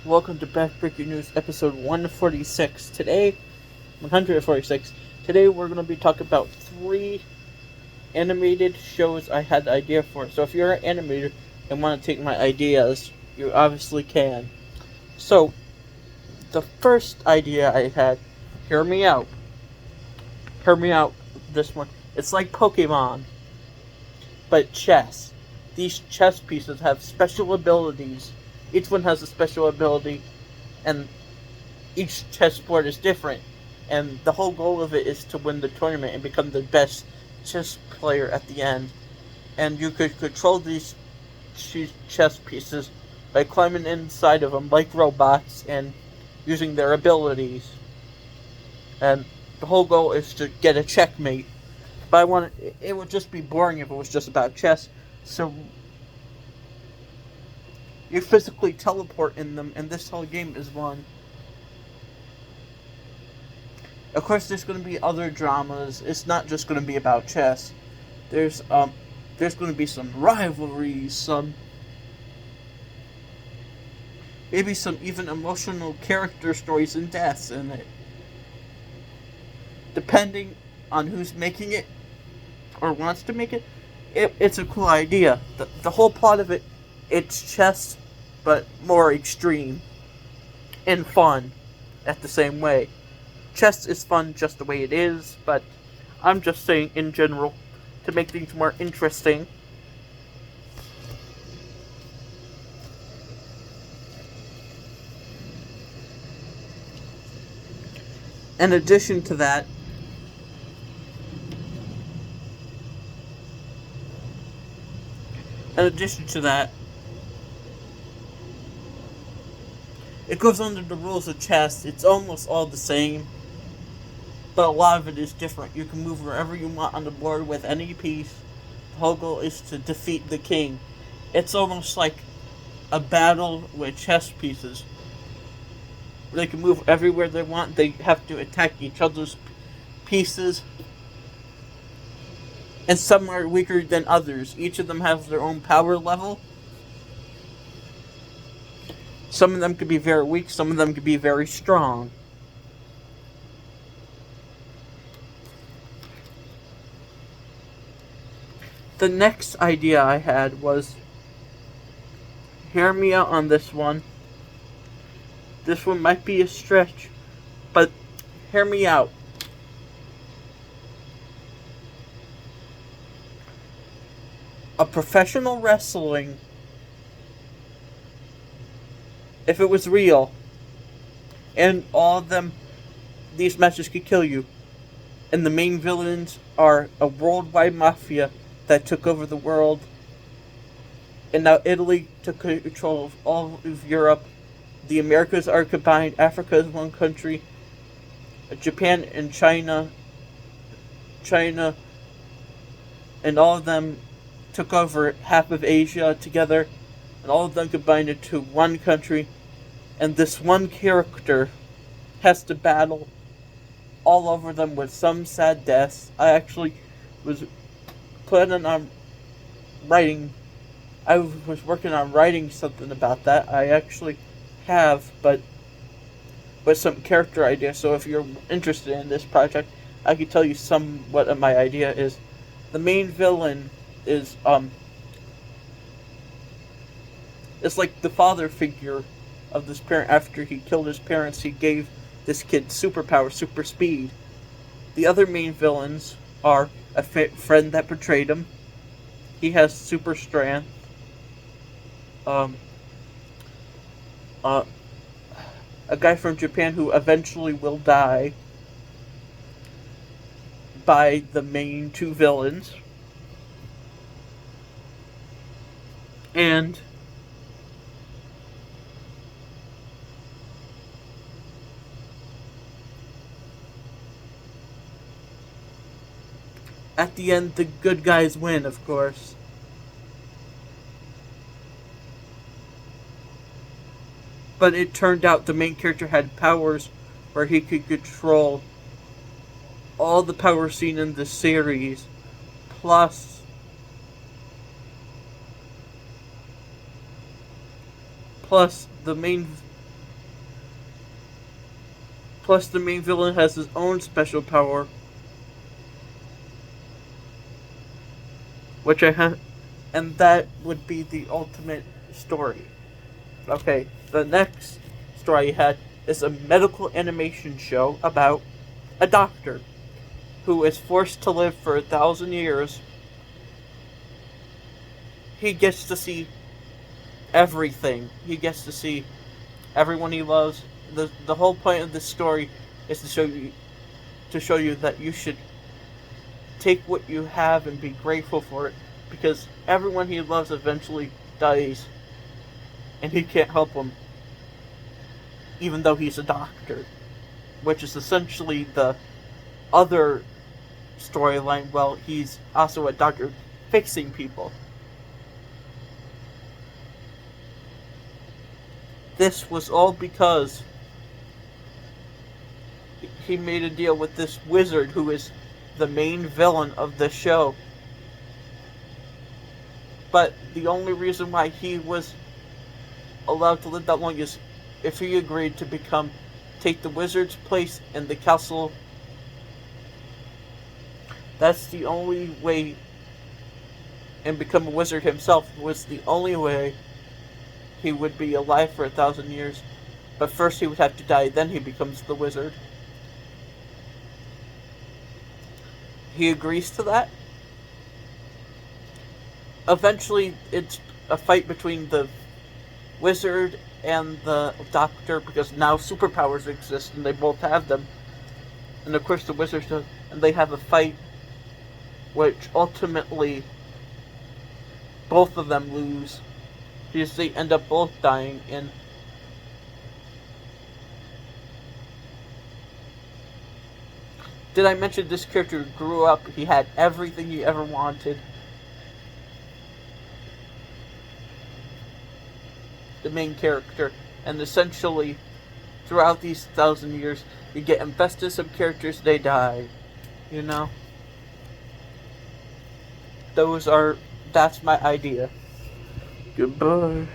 welcome to Backbreaking News episode 146. 146. Today we're going to be talking about 3 animated shows I had the idea for. So if you're an animator and want to take my ideas, you obviously can. So, the first idea I had, hear me out. Hear me out, this one. It's like Pokemon, but chess. These chess pieces have special abilities. Each one has a special ability, and each chessboard is different. And the whole goal of it is to win the tournament and become the best chess player at the end. And you could control these chess pieces by climbing inside of them like robots and using their abilities. And the whole goal is to get a checkmate. But it would just be boring if it was just about chess. So you physically teleport in them, and this whole game is won. Of course, there's going to be other dramas. It's not just going to be about chess. There's going to be some rivalries, maybe some even emotional character stories and deaths in it. Depending on who's making it or wants to make it, it's a cool idea. The whole plot of it, it's chess, but more extreme and fun at the same way. Chess is fun just the way it is, but I'm just saying in general to make things more interesting. In addition to that, it goes under the rules of chess. It's almost all the same, but a lot of it is different. You can move wherever you want on the board with any piece. The whole goal is to defeat the king. It's almost like a battle with chess pieces. They can move everywhere they want. They have to attack each other's pieces. And some are weaker than others. Each of them has their own power level. Some of them could be very weak, some of them could be very strong. The next idea I had was, hear me out on this one. This one might be a stretch, but hear me out. A professional wrestling, if it was real, and all of them, these matches could kill you, and the main villains are a worldwide mafia that took over the world, and now Italy took control of all of Europe. The Americas are combined. Africa is one country. Japan and China, and all of them took over half of Asia together, and all of them combined into one country. And this one character has to battle all over them with some sad deaths. I actually was planning on writing. I was working on writing something about that. I actually have, but with some character ideas. So if you're interested in this project, I can tell you what my idea is. The main villain is it's like the father figure of this parent. After he killed his parents, he gave this kid superpower, super speed. The other main villains are a friend that betrayed him. He has super strength. A guy from Japan who eventually will die by the main 2 villains. And at the end, the good guys win, of course. But it turned out the main character had powers where he could control all the power seen in the series, plus the main Plus, the main villain has his own special power, which I have, and that would be the ultimate story. Okay, the next story I had is a medical animation show about a doctor who is forced to live for 1,000 years. He gets to see everything. He gets to see everyone he loves. The whole point of this story is to show you that you should take what you have and be grateful for it, because everyone he loves eventually dies, and he can't help them, even though he's a doctor, which is essentially the other storyline. Well, he's also a doctor fixing people. This was all because he made a deal with this wizard who is the main villain of the show. But the only reason why he was allowed to live that long is if he agreed to take the wizard's place in the castle. That's the only way, and become a wizard himself was the only way he would be alive for 1,000 years. But first he would have to die, then he becomes the wizard. He agrees to that. Eventually, it's a fight between the wizard and the doctor, because now superpowers exist and they both have them. And of course the wizard does, and they have a fight which ultimately both of them lose, because they end up both dying. And did I mention this character grew up, he had everything he ever wanted? The main character. And essentially, throughout these 1,000 years, you get invested in some characters, they die. You know? That's my idea. Goodbye.